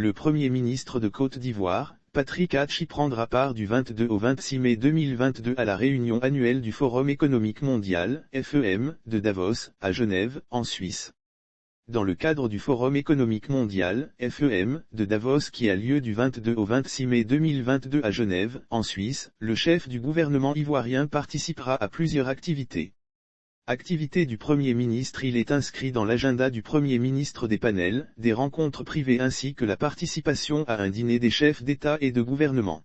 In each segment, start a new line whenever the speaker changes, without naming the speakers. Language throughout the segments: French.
Le Premier ministre de Côte d'Ivoire, Patrick Hatch, y prendra part du 22 au 26 mai 2022 à la réunion annuelle du Forum économique mondial, FEM, de Davos, à Genève, en Suisse. Dans le cadre du Forum économique mondial, FEM, de Davos qui a lieu du 22 au 26 mai 2022 à Genève, en Suisse, le chef du gouvernement ivoirien participera à plusieurs activités. Activité du Premier ministre. Il est inscrit dans l'agenda du Premier ministre des panels, des rencontres privées ainsi que la participation à un dîner des chefs d'État et de gouvernement.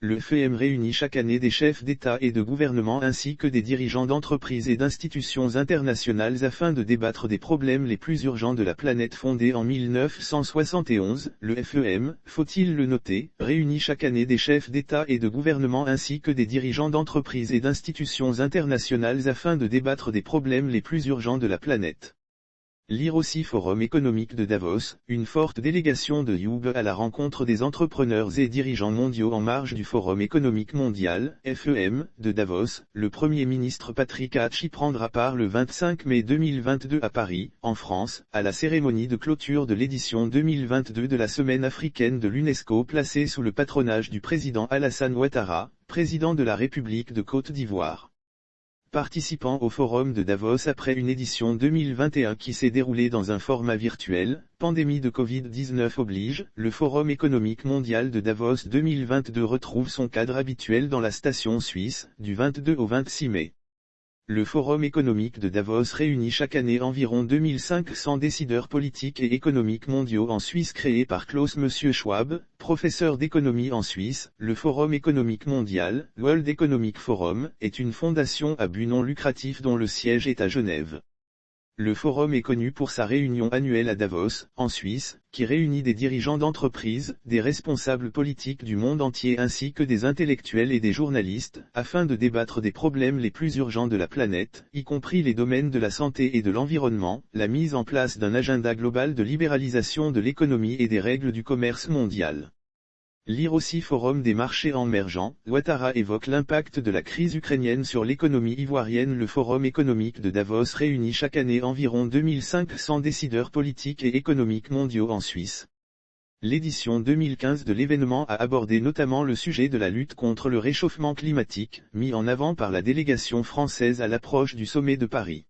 Le FEM réunit chaque année des chefs d'État et de gouvernement ainsi que des dirigeants d'entreprises et d'institutions internationales afin de débattre des problèmes les plus urgents de la planète. Fondé en 1971, le FEM, faut-il le noter, réunit chaque année des chefs d'État et de gouvernement ainsi que des dirigeants d'entreprises et d'institutions internationales afin de débattre des problèmes les plus urgents de la planète. Lire aussi Forum économique de Davos, une forte délégation de Yoube à la rencontre des entrepreneurs et dirigeants mondiaux en marge du Forum économique mondial, FEM, de Davos. Le Premier ministre Patrick Hatch y prendra part le 25 mai 2022 à Paris, en France, à la cérémonie de clôture de l'édition 2022 de la Semaine africaine de l'UNESCO placée sous le patronage du président Alassane Ouattara, président de la République de Côte d'Ivoire. Participant au Forum de Davos après une édition 2021 qui s'est déroulée dans un format virtuel, pandémie de Covid-19 oblige, le Forum économique mondial de Davos 2022 retrouve son cadre habituel dans la station suisse, du 22 au 26 mai. Le Forum économique de Davos réunit chaque année environ 2500 décideurs politiques et économiques mondiaux en Suisse. Créé par Klaus Schwab, professeur d'économie en Suisse. Le Forum économique mondial, World Economic Forum, est une fondation à but non lucratif dont le siège est à Genève. Le forum est connu pour sa réunion annuelle à Davos, en Suisse, qui réunit des dirigeants d'entreprises, des responsables politiques du monde entier ainsi que des intellectuels et des journalistes, afin de débattre des problèmes les plus urgents de la planète, y compris les domaines de la santé et de l'environnement, la mise en place d'un agenda global de libéralisation de l'économie et des règles du commerce mondial. Lire aussi Forum des marchés émergents, Ouattara évoque l'impact de la crise ukrainienne sur l'économie ivoirienne. Le Forum économique de Davos réunit chaque année environ 2500 décideurs politiques et économiques mondiaux en Suisse. L'édition 2015 de l'événement a abordé notamment le sujet de la lutte contre le réchauffement climatique, mis en avant par la délégation française à l'approche du sommet de Paris.